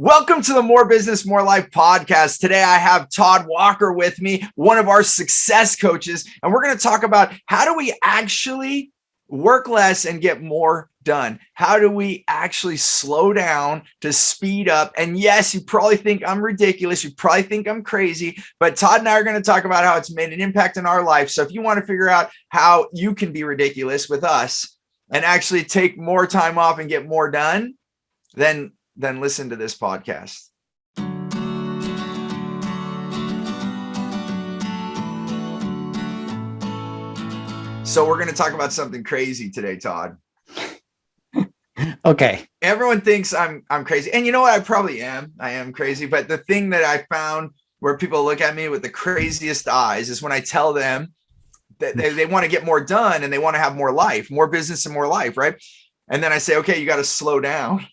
Welcome to the More Business, More Life podcast. Today, I have Todd Walker with me, one of our success coaches, and we're going to talk about how do we actually work less and get more done? How do we actually slow down to speed up? And yes, you probably think I'm ridiculous. You probably think I'm crazy, but Todd and I are going to talk about how it's made an impact in our life. So if you want to figure out how you can be ridiculous with us and actually take more time off and get more done, then listen to this podcast. So we're going to talk about something crazy today, Todd. Okay. Everyone thinks I'm crazy. And you know what? I probably am. I am crazy. But the thing that I found where people look at me with the craziest eyes is when I tell them that they want to get more done and they want to have more life, more business and more life, right? And then I say, okay, you got to slow down.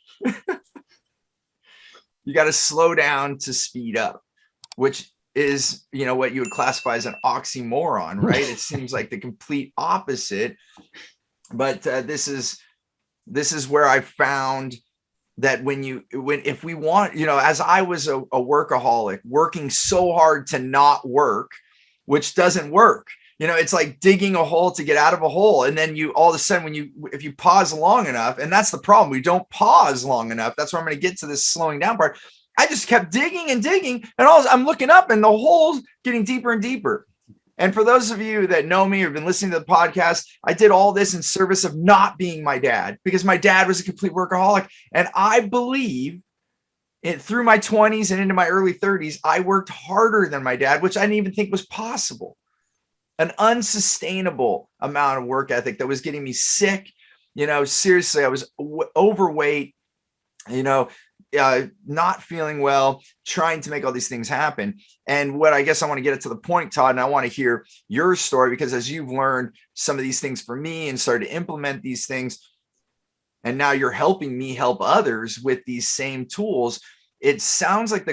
You got to slow down to speed up, which is, what you would classify as an oxymoron, right? It seems like the complete opposite. But this is where I found that if we want, as I was a workaholic, working so hard to not work, which doesn't work. It's like digging a hole to get out of a hole. And then all of a sudden, if you pause long enough, and that's the problem, we don't pause long enough. That's where I'm going to get to this slowing down part. I just kept digging and digging, and I'm looking up and the hole's getting deeper and deeper. And for those of you that know me or have been listening to the podcast, I did all this in service of not being my dad, because my dad was a complete workaholic. And I believe through my 20s and into my early 30s, I worked harder than my dad, which I didn't even think was possible. An unsustainable amount of work ethic that was getting me sick. Seriously, I was overweight, not feeling well, trying to make all these things happen. And what I guess I want to get it to the point, Todd, and I want to hear your story, because as you've learned some of these things for me and started to implement these things, and now you're helping me help others with these same tools. It sounds like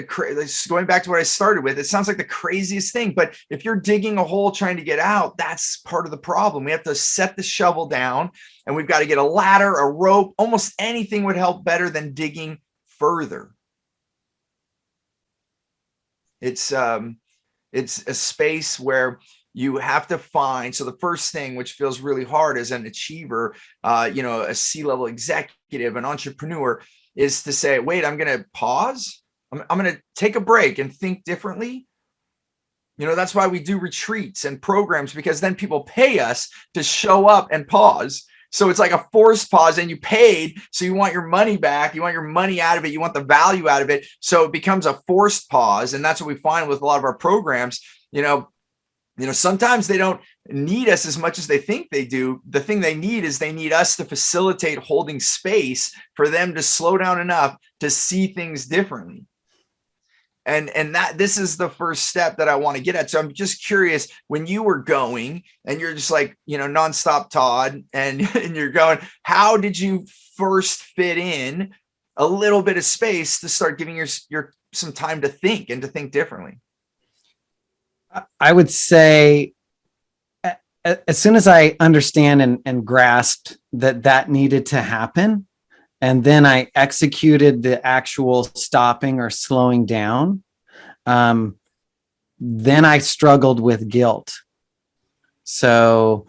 going back to what I started with, it sounds like the craziest thing. But if you're digging a hole trying to get out, that's part of the problem. We have to set the shovel down, and we've got to get a ladder, a rope. Almost anything would help better than digging further. It's a space where you have to find. So the first thing, which feels really hard as an achiever, a C-level executive, an entrepreneur, is to say, wait, I'm going to pause. I'm going to take a break and think differently. That's why we do retreats and programs, because then people pay us to show up and pause. So it's like a forced pause, and you paid. So you want your money back. You want your money out of it. You want the value out of it. So it becomes a forced pause. And that's what we find with a lot of our programs. Sometimes they don't need us as much as they think they do. The thing they need us to facilitate holding space for them to slow down enough to see things differently. And that this is the first step that I want to get at. So I'm just curious, when you were going and you're just like, nonstop Todd, and you're going, how did you first fit in a little bit of space to start giving your some time to think and to think differently? I would say as soon as I understand and grasped that needed to happen, and then I executed the actual stopping or slowing down, then I struggled with guilt. So,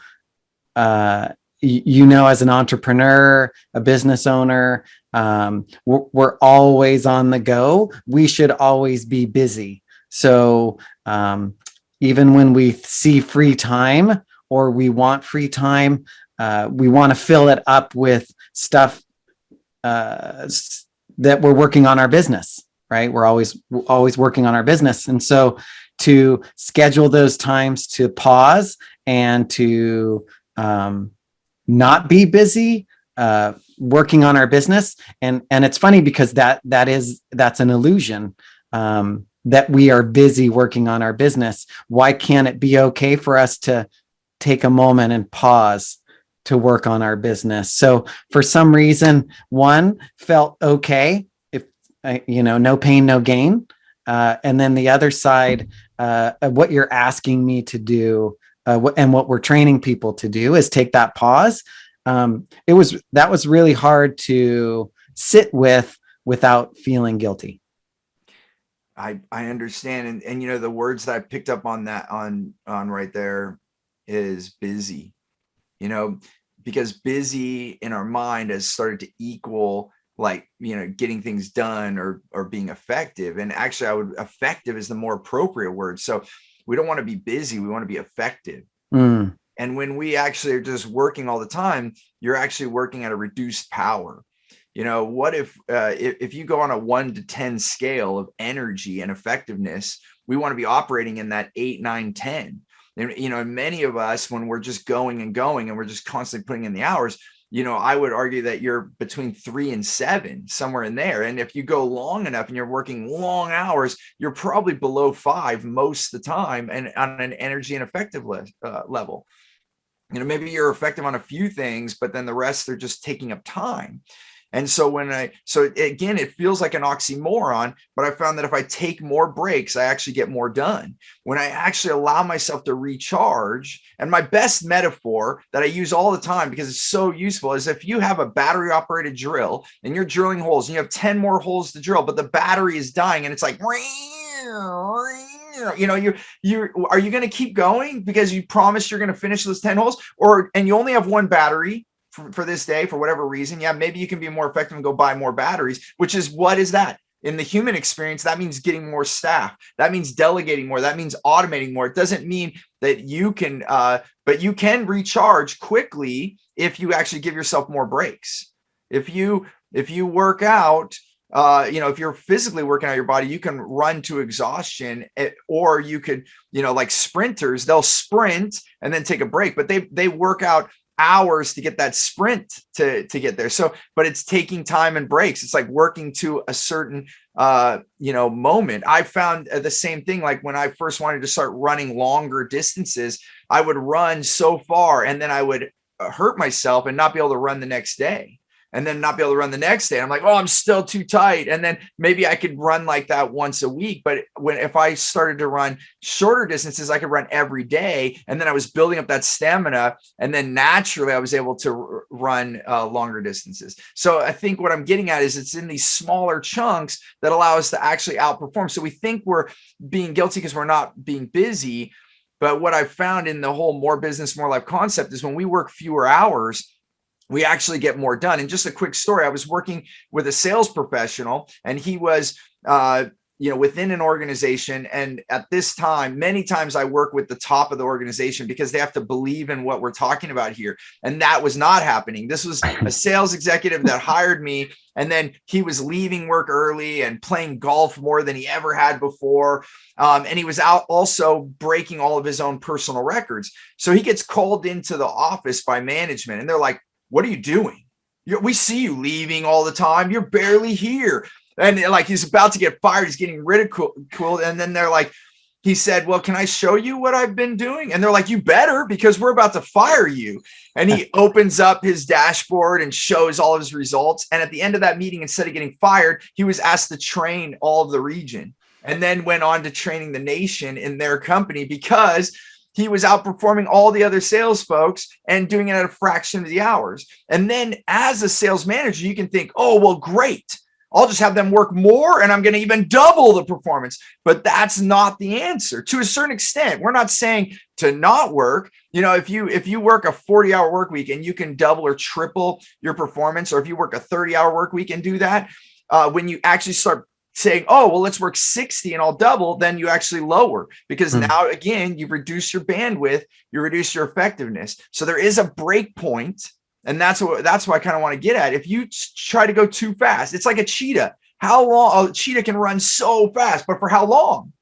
as an entrepreneur, a business owner, we're always on the go. We should always be busy. So, even when we see free time or we want free time, we want to fill it up with stuff that we're working on our business, right? We're always working on our business. And so to schedule those times to pause and to not be busy, working on our business. And it's funny because that's an illusion. That we are busy working on our business. Why can't it be okay for us to take a moment and pause to work on our business? So for some reason, one felt okay, if no pain, no gain. And then the other side, what you're asking me to do, and what we're training people to do, is take that pause. That was really hard to sit with without feeling guilty. I understand. And you know, the words that I picked up on that on right there is busy, you know, because busy in our mind has started to equal like, you know, getting things done or being effective. And actually effective is the more appropriate word. So we don't want to be busy. We want to be effective. Mm. And when we actually are just working all the time, you're actually working at a reduced power. You know, what if you go on a 1 to 10 scale of energy and effectiveness, we want to be operating in that 8, 9, 10. And, you know, many of us, when we're just going and we're just constantly putting in the hours, you know, I would argue that you're between 3 and 7, somewhere in there. And if you go long enough and you're working long hours, you're probably below 5 most of the time, and on an energy and effective level. You know, maybe you're effective on a few things, but then the rest are just taking up time. And so again, it feels like an oxymoron, but I found that if I take more breaks, I actually get more done. When I actually allow myself to recharge, and my best metaphor that I use all the time because it's so useful is if you have a battery operated drill and you're drilling holes and you have 10 more holes to drill, but the battery is dying and it's like, you know, are you going to keep going because you promised you're going to finish those 10 holes, and you only have one battery for this day, for whatever reason? Yeah, maybe you can be more effective and go buy more batteries, which is, what is that? In the human experience, that means getting more staff. That means delegating more. That means automating more. It doesn't mean that you can, but you can recharge quickly if you actually give yourself more breaks. If you work out, you know, if you're physically working out your body, you can run to exhaustion, or you could, you know, like sprinters, they'll sprint and then take a break, but they work out hours to get that sprint to get there. So, but it's taking time and breaks. It's like working to a certain, you know, moment. I found the same thing. Like when I first wanted to start running longer distances, I would run so far and then I would hurt myself and not be able to run the next day. And then not be able to run the next day. I'm like, oh, I'm still too tight. And then maybe I could run like that once a week. But if I started to run shorter distances, I could run every day. And then I was building up that stamina. And then naturally I was able to run longer distances. So I think what I'm getting at is it's in these smaller chunks that allow us to actually outperform. So we think we're being guilty because we're not being busy. But what I've found in the whole more business, more life concept is when we work fewer hours, we actually get more done. And just a quick story, I was working with a sales professional and he was, you know, within an organization. And at this time, many times I work with the top of the organization because they have to believe in what we're talking about here. And that was not happening. This was a sales executive that hired me. And then he was leaving work early and playing golf more than he ever had before. And he was out also breaking all of his own personal records. So he gets called into the office by management and they're like, what are you doing? We see you leaving all the time. You're barely here. And like, he's about to get fired. He's getting ridiculed. And then they're like, he said, well, can I show you what I've been doing? And they're like, you better, because we're about to fire you. And he opens up his dashboard and shows all of his results. And at the end of that meeting, instead of getting fired, he was asked to train all of the region and then went on to training the nation in their company because he was outperforming all the other sales folks and doing it at a fraction of the hours. And then as a sales manager, you can think, oh, well, great. I'll just have them work more and I'm going to even double the performance. But that's not the answer. To a certain extent, we're not saying to not work. You know, if you work a 40-hour work week and you can double or triple your performance, or if you work a 30-hour work week and do that, when you actually start saying, oh, well, let's work 60 and I'll double, then you actually lower, because now, again, you've reduced your bandwidth, you reduce your effectiveness. So there is a break point. And that's what I kind of want to get at. If you try to go too fast, it's like a cheetah. How long? A cheetah can run so fast, but for how long?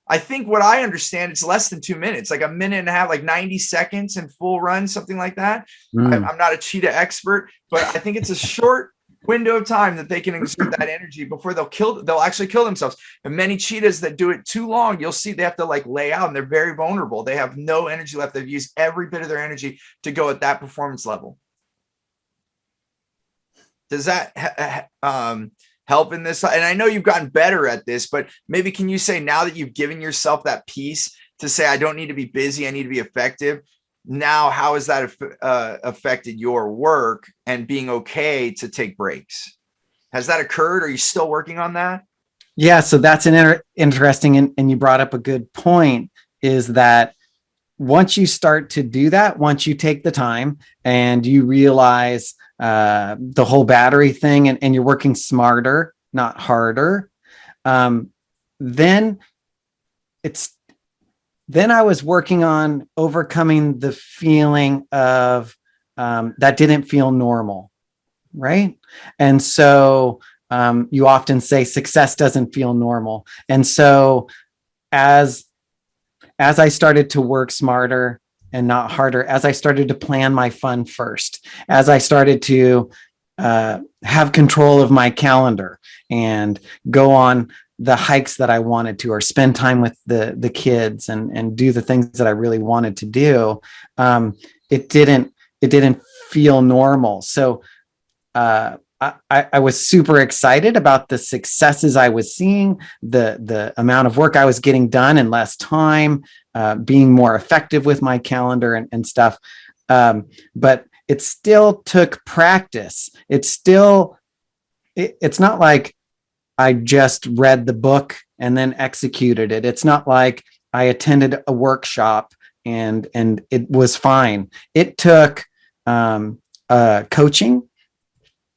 I think what I understand, it's less than 2 minutes, like a minute and a half, like 90 seconds in full run, something like that. I'm not a cheetah expert, but I think it's a short window of time that they can exert that energy before they'll actually kill themselves. And many cheetahs that do it too long, you'll see they have to like lay out and they're very vulnerable. They have no energy left. They've used every bit of their energy to go at that performance level. Does that help in this? And I know you've gotten better at this, but maybe can you say, now that you've given yourself that peace to say, I don't need to be busy, I need to be effective. Now, how has that affected your work and being okay to take breaks? Has that occurred? Are you still working on that? Yeah, so that's an interesting, and you brought up a good point, is that once you start to do that, once you take the time and you realize the whole battery thing, and you're working smarter, not harder, um, then it's then I was working on overcoming the feeling of that didn't feel normal, right? And so you often say success doesn't feel normal. And so as I started to work smarter and not harder, as I started to plan my fun first, as I started to have control of my calendar and go on the hikes that I wanted to, or spend time with the kids, and do the things that I really wanted to do, it didn't feel normal. So I was super excited about the successes I was seeing, the amount of work I was getting done in less time, being more effective with my calendar and stuff. But it still took practice. It's not like I just read the book and then executed it. It's not like I attended a workshop and it was fine. It took coaching.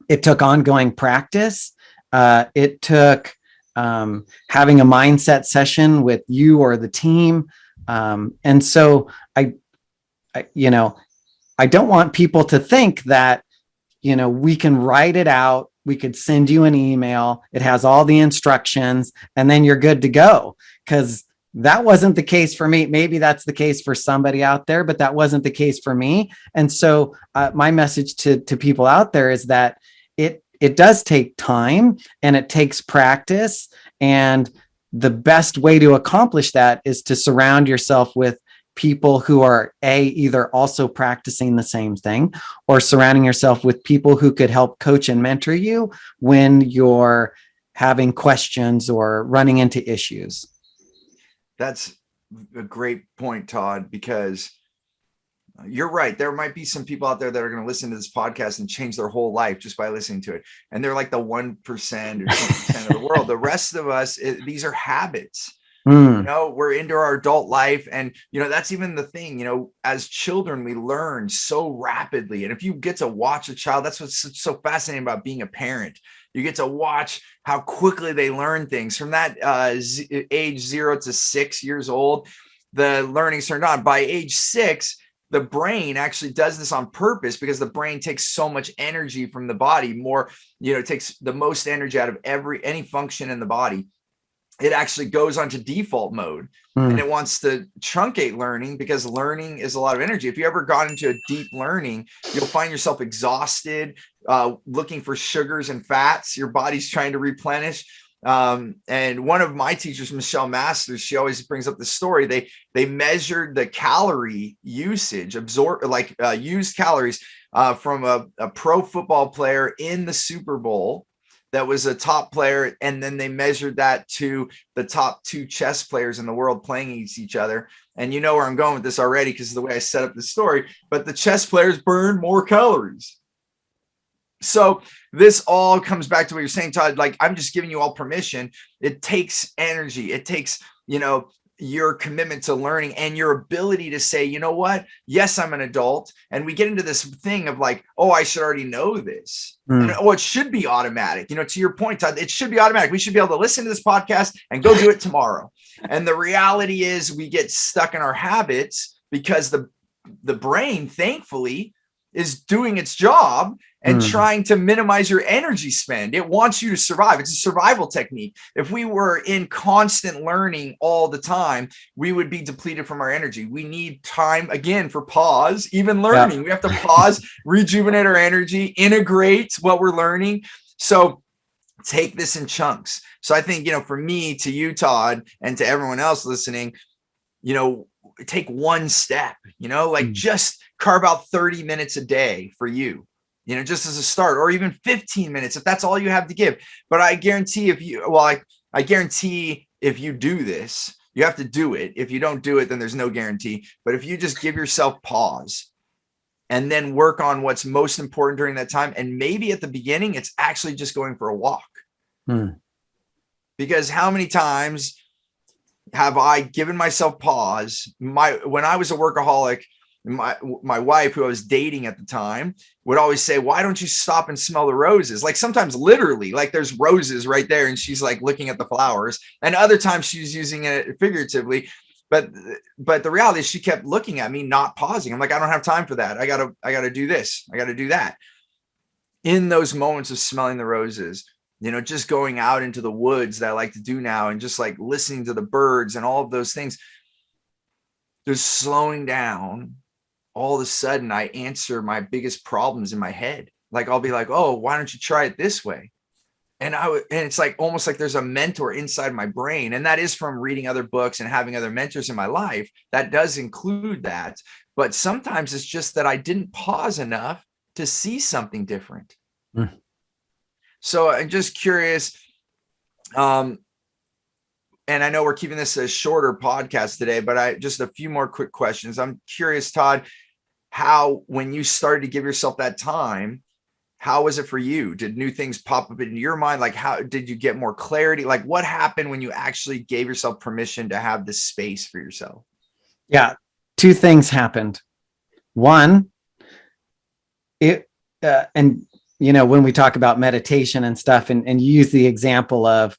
It took ongoing practice. It took having a mindset session with you or the team. And so I don't want people to think that, we can write it out. We could send you an email. It has all the instructions and then you're good to go. Because that wasn't the case for me. Maybe that's the case for somebody out there, but that wasn't the case for me. And so my message to people out there is that it does take time and it takes practice. And the best way to accomplish that is to surround yourself with people who are either also practicing the same thing, or surrounding yourself with people who could help coach and mentor you when you're having questions or running into issues. That's a great point, Todd, because you're right. There might be some people out there that are going to listen to this podcast and change their whole life just by listening to it. And they're like the 1% or 2% of the world. The rest of us, these are habits. We're into our adult life. And, that's even the thing, as children, we learn so rapidly. And if you get to watch a child, that's what's so fascinating about being a parent. You get to watch how quickly they learn things from that age 0 to 6 years old. The learning's turned on. By age 6, the brain actually does this on purpose, because the brain takes so much energy from the body, more, it takes the most energy out of any function in the body. It actually goes onto default mode and it wants to truncate learning, because learning is a lot of energy. If you ever got into a deep learning, you'll find yourself exhausted, looking for sugars and fats. Your body's trying to replenish. And one of my teachers, Michelle Masters, she always brings up the story. They measured the calorie usage, used calories from a pro football player in the Super Bowl that was a top player. And then they measured that to the top 2 chess players in the world playing against each other. And you know where I'm going with this already, because of the way I set up the story, but the chess players burn more calories. So this all comes back to what you're saying, Todd. Like, I'm just giving you all permission. It takes energy. It takes, your commitment to learning and your ability to say, you know what? Yes, I'm an adult. And we get into this thing of like, oh, I should already know this. And, it should be automatic. To your point, Todd, it should be automatic. We should be able to listen to this podcast and go do it tomorrow. And the reality is we get stuck in our habits because the brain, thankfully, is doing its job and trying to minimize your energy spend. It wants you to survive. It's a survival technique. If we were in constant learning all the time, we would be depleted from our energy. We need time, again, for pause, even learning. We have to pause, rejuvenate our energy, integrate what we're learning. So take this in chunks. So I think, for me, to you, Todd, and to everyone else listening, take one step, just carve out 30 minutes a day for you, just as a start, or even 15 minutes, if that's all you have to give. But I guarantee I guarantee if you do this, you have to do it. If you don't do it, then there's no guarantee. But if you just give yourself pause and then work on what's most important during that time. And maybe at the beginning, it's actually just going for a walk. Because how many times have I given myself pause? When I was a workaholic, my wife, who I was dating at the time, would always say, why don't you stop and smell the roses? Like sometimes literally, like there's roses right there and she's like looking at the flowers, and other times she's using it figuratively. But the reality is she kept looking at me, not pausing. I'm like, I don't have time for that. I gotta do this. I gotta do that. In those moments of smelling the roses, just going out into the woods that I like to do now, and just like listening to the birds and all of those things, there's slowing down. All of a sudden I answer my biggest problems in my head. Like I'll be like, oh, why don't you try it this way? And it's like almost like there's a mentor inside my brain. And that is from reading other books and having other mentors in my life. That does include that. But sometimes it's just that I didn't pause enough to see something different. So I'm just curious. And I know we're keeping this a shorter podcast today, but just a few more quick questions. I'm curious, Todd, how, when you started to give yourself that time, how was it for you? Did new things pop up in your mind? Like, how did you get more clarity? Like, what happened when you actually gave yourself permission to have this space for yourself? Yeah, two things happened. One, and when we talk about meditation and stuff, and you use the example of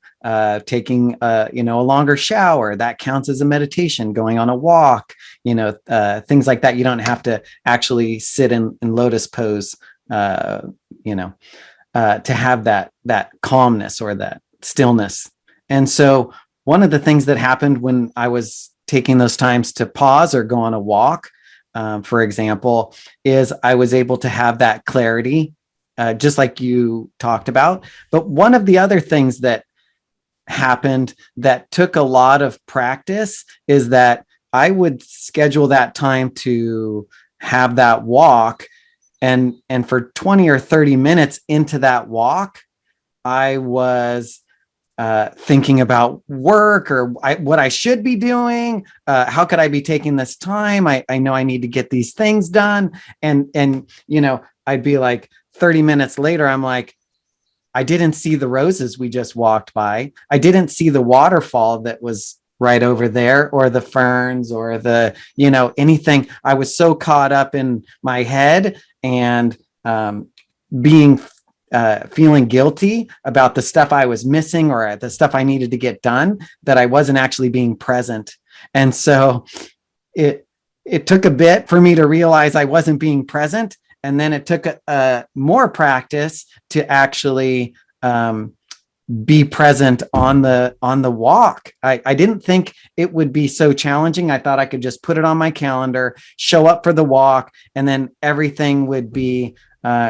taking a longer shower, that counts as a meditation. Going on a walk, things like that. You don't have to actually sit in lotus pose, to have that calmness or that stillness. And so one of the things that happened when I was taking those times to pause or go on a walk, for example, is I was able to have that clarity, just like you talked about. But one of the other things that happened that took a lot of practice is that I would schedule that time to have that walk. And for 20 or 30 minutes into that walk, I was thinking about work or what I should be doing. How could I be taking this time? I know I need to get these things done. And I'd be like, 30 minutes later, I'm like, I didn't see the roses we just walked by. I didn't see the waterfall that was right over there, or the ferns, or the, anything. I was so caught up in my head and feeling guilty about the stuff I was missing or the stuff I needed to get done, that I wasn't actually being present. And so it took a bit for me to realize I wasn't being present. And then it took more practice to actually be present on the walk. I didn't think it would be so challenging. I thought I could just put it on my calendar, show up for the walk, and then everything would be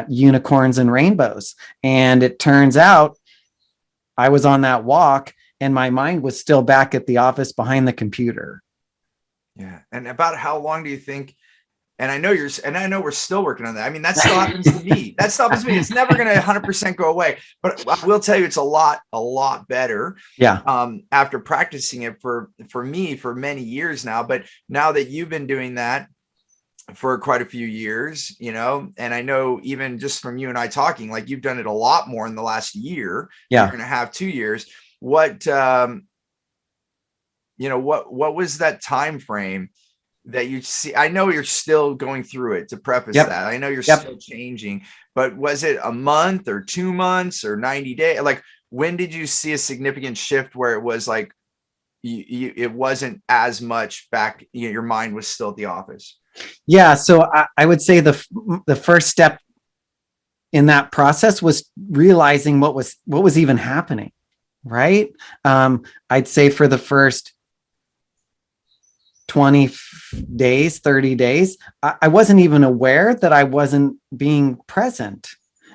unicorns and rainbows. And it turns out I was on that walk and my mind was still back at the office behind the computer. Yeah. And about how long do you think? And I know we're still working on that. I mean, that still happens to me. That still happens to me. It's never going to 100% go away, but I will tell you, it's a lot better. Yeah. After practicing it for me for many years now, but now that you've been doing that for quite a few years, and I know even just from you and I talking, like you've done it a lot more in the last year. Yeah. You're going to have 2 years. What was that time frame that you see? I know you're still going through it, to preface that. I know you're still changing, but was it a month or 2 months or 90 days? Like, when did you see a significant shift where it was like, it wasn't as much back, your mind was still at the office? Yeah. So I would say the first step in that process was realizing what was even happening. Right. I'd say for the first 20 days, 30 days, I wasn't even aware that I wasn't being present.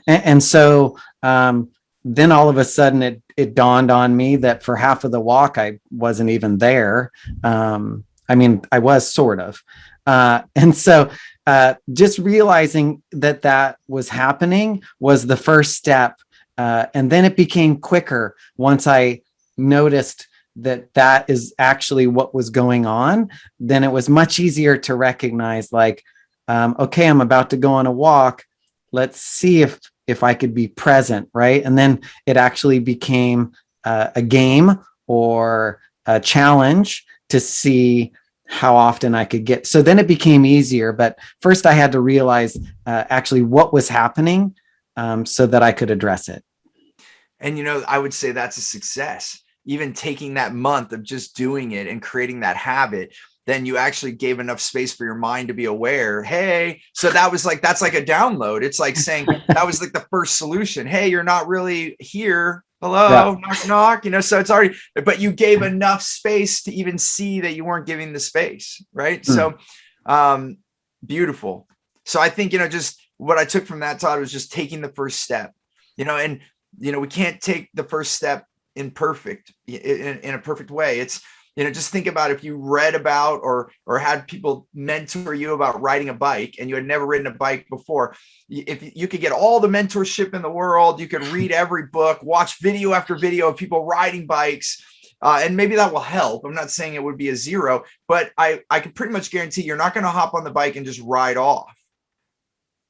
And so then all of a sudden it dawned on me that for half of the walk, I wasn't even there. I mean, I was sort of. And so just realizing that was happening was the first step. And then it became quicker once I noticed that is actually what was going on. Then it was much easier to recognize, like, Okay, I'm about to go on a walk. Let's see if I could be present, right? And then it actually became a game or a challenge to see how often I could get. So then it became easier. But first, I had to realize actually what was happening so that I could address it. And, I would say that's a success. Even taking that month of just doing it and creating that habit, then you actually gave enough space for your mind to be aware. Hey, so that's like a download. It's like saying that was like the first solution. Hey, you're not really here. Hello, Yeah. knock, knock, so it's already, but you gave enough space to even see that you weren't giving the space, right? Mm. So, beautiful. So I think, just what I took from that, Todd, was just taking the first step, and, we can't take the first step in a perfect way. It's, just think about if you read about or had people mentor you about riding a bike and you had never ridden a bike before. If you could get all the mentorship in the world, you could read every book, watch video after video of people riding bikes, and maybe that will help. I'm not saying it would be a zero, but I can pretty much guarantee you're not going to hop on the bike and just ride off.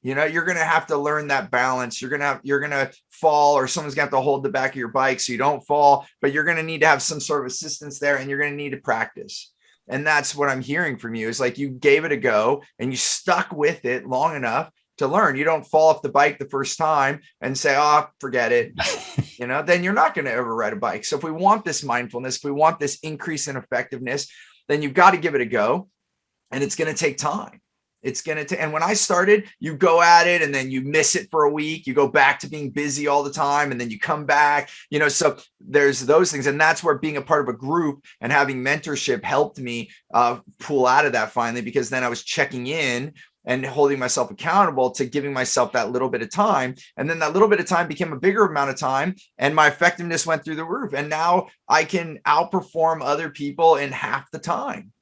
You're going to have to learn that balance. You're going to fall, or someone's going to have to hold the back of your bike so you don't fall, but you're going to need to have some sort of assistance there, and you're going to need to practice. And that's what I'm hearing from you, is like you gave it a go and you stuck with it long enough to learn. You don't fall off the bike the first time and say, oh, forget it. Then you're not going to ever ride a bike. So if we want this mindfulness, if we want this increase in effectiveness, then you've got to give it a go, and it's going to take time. It's going to, and when I started, you go at it and then you miss it for a week. You go back to being busy all the time and then you come back, so there's those things. And that's where being a part of a group and having mentorship helped me pull out of that finally, because then I was checking in and holding myself accountable to giving myself that little bit of time. And then that little bit of time became a bigger amount of time, and my effectiveness went through the roof. And now I can outperform other people in half the time.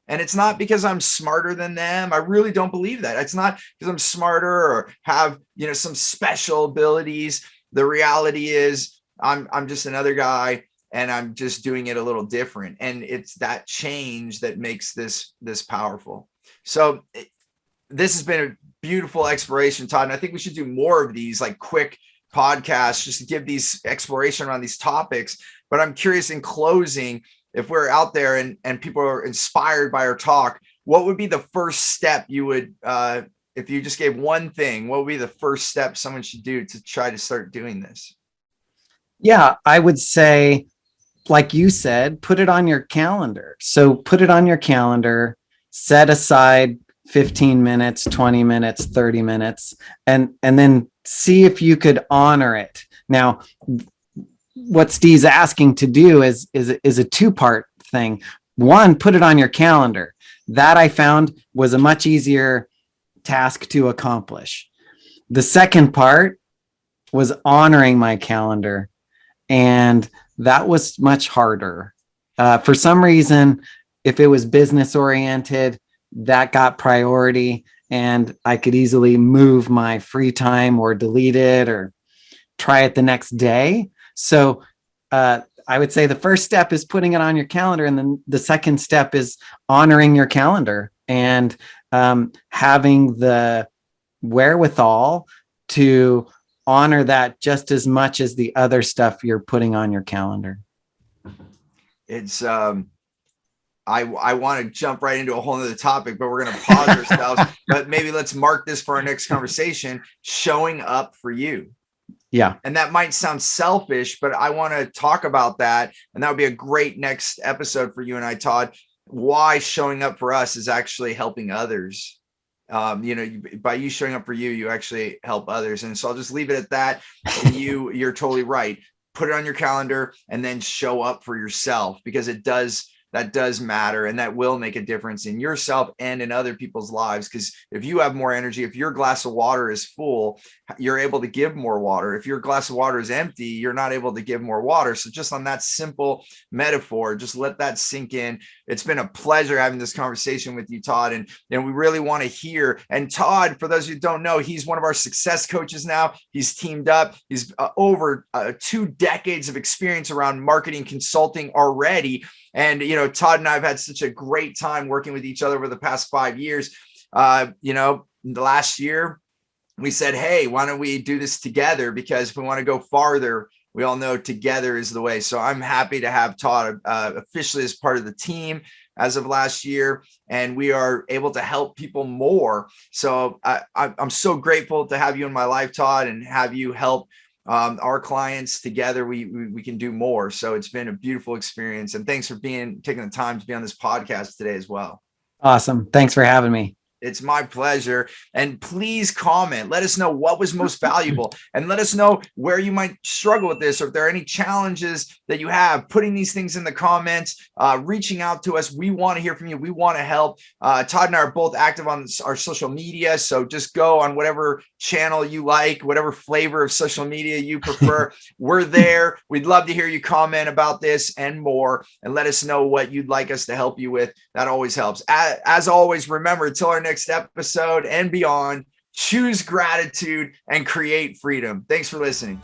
And it's not because I'm smarter than them. I really don't believe that. It's not because I'm smarter or have, some special abilities. The reality is I'm just another guy, and I'm just doing it a little different. And it's that change that makes this powerful. So this has been a beautiful exploration, Todd. And I think we should do more of these, like quick podcasts, just to give these exploration around these topics. But I'm curious, in closing, if we're out there and people are inspired by our talk, what would be the first step you would, if you just gave one thing, what would be the first step someone should do to try to start doing this? Yeah, I would say, like you said, put it on your calendar. So put it on your calendar, set aside 15 minutes, 20 minutes, 30 minutes, and then see if you could honor it. Now, what Steve's asking to do is a two-part thing. One, put it on your calendar. That I found was a much easier task to accomplish. The second part was honoring my calendar, and that was much harder. For some reason, if it was business oriented, that got priority, and I could easily move my free time or delete it or try it the next day. So I would say the first step is putting it on your calendar. And then the second step is honoring your calendar and having the wherewithal to honor that just as much as the other stuff you're putting on your calendar. It's I want to jump right into a whole other topic, but we're going to pause ourselves. But maybe let's mark this for our next conversation: showing up for you. Yeah. And that might sound selfish, but I want to talk about that. And that would be a great next episode for you and I, Todd. Why showing up for us is actually helping others. By you showing up for you, you actually help others. And so I'll just leave it at that. And you're totally right. Put it on your calendar and then show up for yourself, because that does matter, and that will make a difference in yourself and in other people's lives. Because if you have more energy, if your glass of water is full, you're able to give more water. If your glass of water is empty, you're not able to give more water. So just on that simple metaphor, just let that sink in. It's been a pleasure having this conversation with you, Todd. And we really want to hear. And Todd, for those of you who don't know, he's one of our success coaches now. He's teamed up. He's over 2 decades of experience around marketing consulting already. And, Todd and I have had such a great time working with each other over the past 5 years. the last year, we said, hey, why don't we do this together? Because if we want to go farther, we all know together is the way. So I'm happy to have Todd officially as part of the team as of last year, and we are able to help people more. So I'm so grateful to have you in my life, Todd, and have you help our clients. Together we can do more. So it's been a beautiful experience, and thanks for taking the time to be on this podcast today as well. Awesome. Thanks for having me. It's my pleasure. And please comment. Let us know what was most valuable, and let us know where you might struggle with this, or if there are any challenges that you have. Putting these things in the comments, reaching out to us. We want to hear from you. We want to help. Todd and I are both active on our social media. So just go on whatever channel you like, whatever flavor of social media you prefer. We're there. We'd love to hear you comment about this and more, and let us know what you'd like us to help you with. That always helps. As always, remember, until our next episode and beyond, choose gratitude and create freedom. Thanks for listening.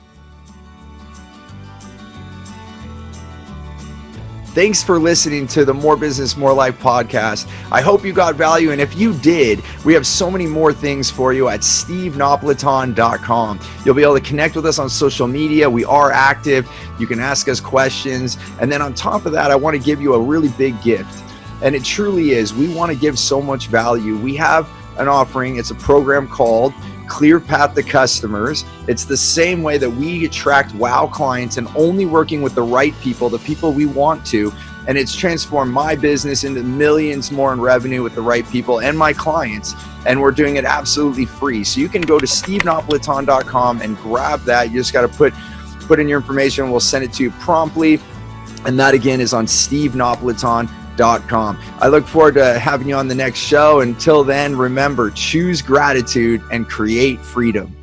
Thanks for listening to the More Business, More Life podcast. I hope you got value. And if you did, we have so many more things for you at stevenapolitan.com. You'll be able to connect with us on social media. We are active. You can ask us questions. And then on top of that, I want to give you a really big gift. And it truly is. We want to give so much value. We have an offering. It's a program called Clear Path to Customers. It's the same way that we attract wow clients and only working with the right people, the people we want to. And it's transformed my business into millions more in revenue with the right people and my clients. And we're doing it absolutely free. So you can go to stevenapolitan.com and grab that. You just got to put in your information. We'll send it to you promptly. And that again is on stevenapolitan.com. I look forward to having you on the next show. Until then, remember, choose gratitude and create freedom.